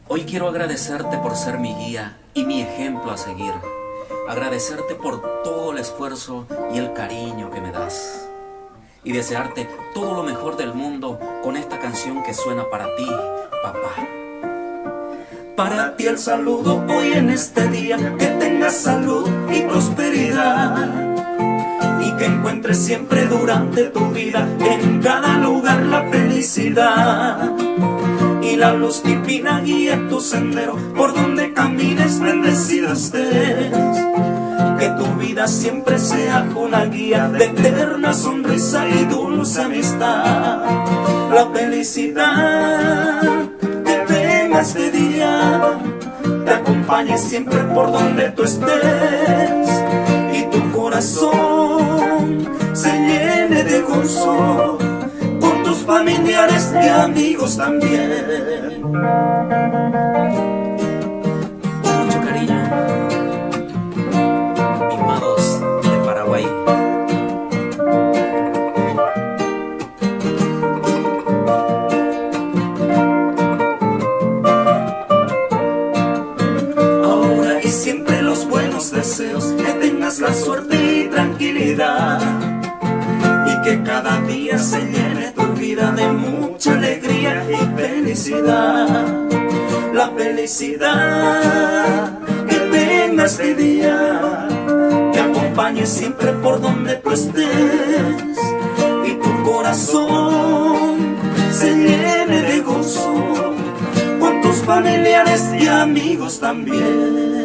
Hoy quiero agradecerte por ser mi guía y mi ejemplo a seguir. Agradecerte por todo el esfuerzo y el cariño que me das. Y desearte todo lo mejor del mundo con esta canción que suena para ti, papá. Para ti el saludo hoy en este día, que tengas salud y prosperidad, y que encuentres siempre durante tu vida en cada lugar la felicidad. Y la luz divina guíe tu sendero, por donde camines bendecida estés. Que tu vida siempre sea una guía de eterna sonrisa y dulce amistad. La felicidad que venga este día te acompañe siempre por donde tú estés, y tu corazón se llene de gozo con tus familiares y amigos también. Con mucho cariño, Mimados de Paraguay. Ahora y siempre los buenos deseos, que tengas la suerte y tranquilidad, y que cada día se llene tu vida de mucha alegría y felicidad. La felicidad que venga este día te acompañe siempre por donde tú estés, y tu corazón se llene de gozo con tus familiares y amigos también.